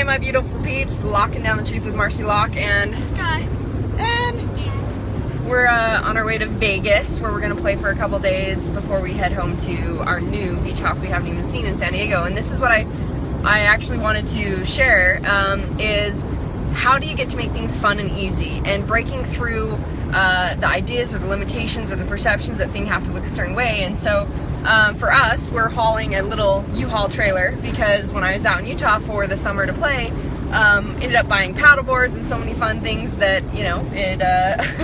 Hey, my beautiful peeps, locking down the truth with Marci Lock, and This guy. And we're on our way to Vegas, where we're gonna play for a couple days before we head home to our new beach house we haven't even seen in San Diego. And this is what I actually wanted to share, is how do you get to make things fun and easy, and breaking through the ideas or the limitations or the perceptions that things have to look a certain way. And so for us, we're hauling a little U-Haul trailer because when I was out in Utah for the summer to play, ended up buying paddle boards and so many fun things that, you know,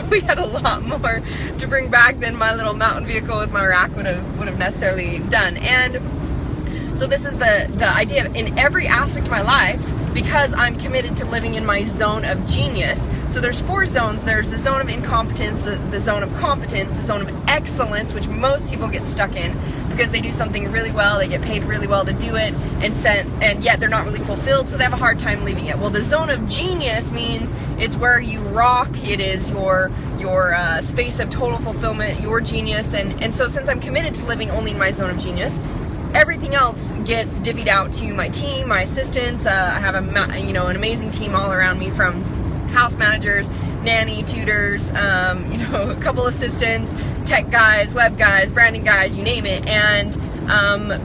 we had a lot more to bring back than my little mountain vehicle with my rack would have necessarily done. And so this is the idea of, in every aspect of my life, because I'm committed to living in my zone of genius. So there's 4 zones. There's the zone of incompetence, the zone of competence, the zone of excellence, which most people get stuck in because they do something really well, they get paid really well to do it, and yet they're not really fulfilled, so they have a hard time leaving it. Well, the zone of genius means it's where you rock. It is your space of total fulfillment, your genius, and so since I'm committed to living only in my zone of genius, everything else gets divvied out to my team, my assistants. I have an amazing team all around me, from house managers, nanny, tutors, a couple assistants, tech guys, web guys, branding guys, you name it. And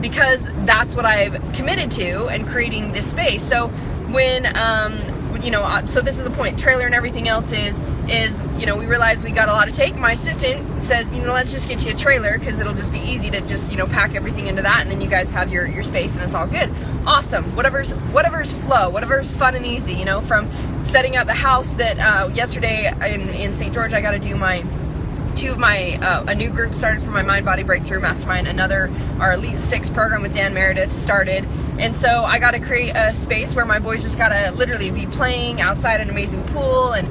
because that's what I've committed to, and creating this space. So when so this is the point. Trailer and everything else is we realize we got a lot to take. My assistant says, let's just get you a trailer because it'll just be easy to just pack everything into that, and then you guys have your space and it's all good. Awesome. Whatever's flow, whatever's fun and easy. From setting up the house that yesterday in St. George, I got to do a new group started for my Mind Body Breakthrough Mastermind. Our Elite 6 program with Dan Meredith started. And so I got to create a space where my boys just got to literally be playing outside an amazing pool and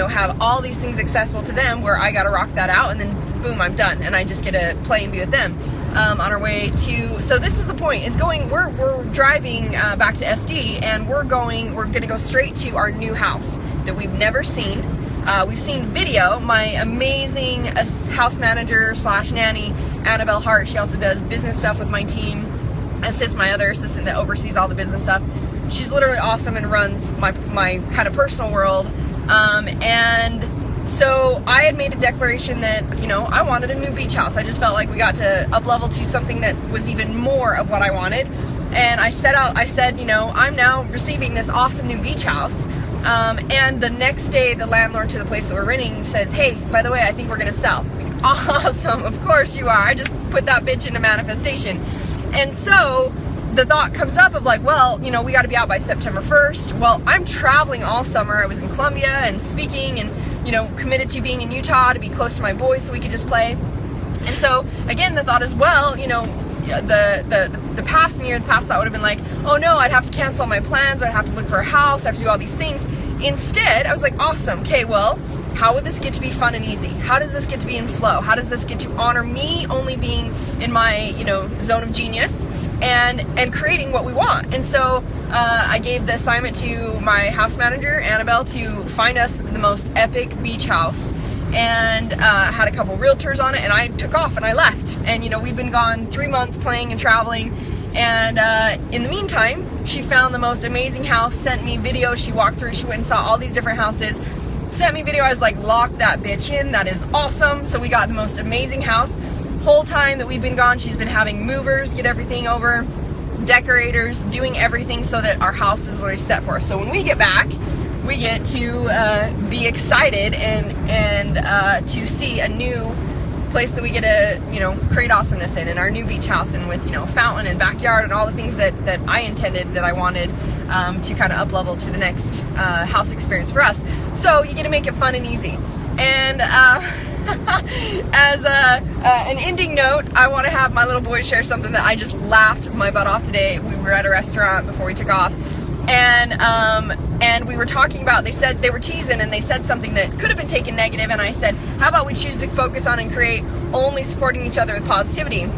have all these things accessible to them, where I got to rock that out, and then boom, I'm done, and I just get to play and be with them on our way to. So this is the point. We're driving back to SD, and we're going to go straight to our new house that we've never seen. We've seen video. My amazing house manager / nanny, Annabelle Hart, she also does business stuff with my team, assists my other assistant that oversees all the business stuff. She's literally awesome and runs my kind of personal world. And so I had made a declaration that, I wanted a new beach house. I just felt like we got to up level to something that was even more of what I wanted. And I said, I'm now receiving this awesome new beach house. And the next day, the landlord to the place that we're renting says, hey, by the way, I think we're going to sell. Awesome. Of course you are. I just put that bitch into manifestation. And so the thought comes up of like, well, we got to be out by September 1st. Well, I'm traveling all summer. I was in Colombia and speaking, and, committed to being in Utah to be close to my boys so we could just play. And so again, the thought is, well, the past thought would have been like, oh no, I'd have to cancel my plans, or I'd have to look for a house, I have to do all these things. Instead, I was like, awesome. Okay, well, how would this get to be fun and easy? How does this get to be in flow? How does this get to honor me only being in my, zone of genius, and creating what we want? And so I gave the assignment to my house manager, Annabelle, to find us the most epic beach house, and had a couple realtors on it, and I took off and I left. And we've been gone 3 months playing and traveling, and in the meantime, she found the most amazing house, sent me videos. She walked through, she went and saw all these different houses, sent me video. I was like, lock that bitch in, that is awesome. So we got the most amazing house. Whole time that we've been gone, she's been having movers get everything over, decorators, doing everything so that our house is already set for us. So when we get back, we get to be excited and to see a new place that we get to create awesomeness in our new beach house, and with fountain and backyard and all the things that I intended, that I wanted to kind of up level to the next house experience for us. So you get to make it fun and easy. And as an ending note, I want to have my little boy share something that I just laughed my butt off today. We were at a restaurant before we took off, and we were talking about, they were teasing, and they said something that could have been taken negative, and I said, how about we choose to focus on and create only supporting each other with positivity?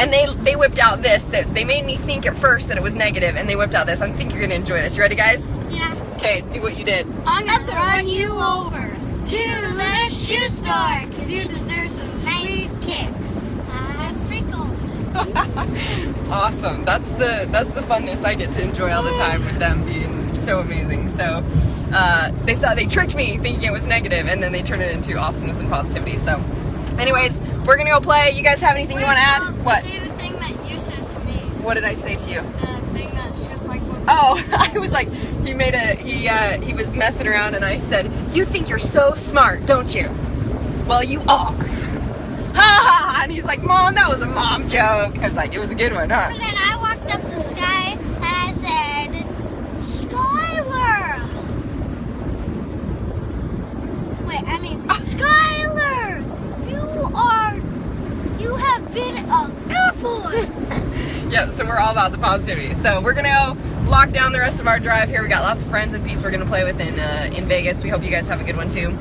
And they whipped out this, that they made me think at first that it was negative, and they whipped out this. I think you're gonna enjoy this. You ready, guys? Yeah. Okay, do what you did. I'm gonna run you over to the shoe store, because you deserve some sweet kicks. Some sprinkles. Awesome. That's the funness I get to enjoy all the time with them being so amazing. So they tricked me thinking it was negative, and then they turned it into awesomeness and positivity. So anyways, we're gonna go play. You guys have anything you want to add? What? Say the thing that you said to me. What did I say to you? The thing that's just like what Oh, I was like, he was messing around, and I said, "You think you're so smart, don't you?" Well, you are. Ha ha! And he's like, "Mom, that was a mom joke." I was like, "It was a good one, huh?" And then I walked up to Sky and I said, Skylar! Skylar! You have been a good boy! Yeah, so we're all about the positivity. So we're gonna go lock down the rest of our drive here. We got lots of friends and peeps we're gonna play with in Vegas. We hope you guys have a good one too.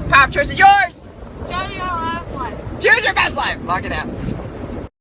Power of choice is yours! Choose your best life. Choose your best life! Lock it down.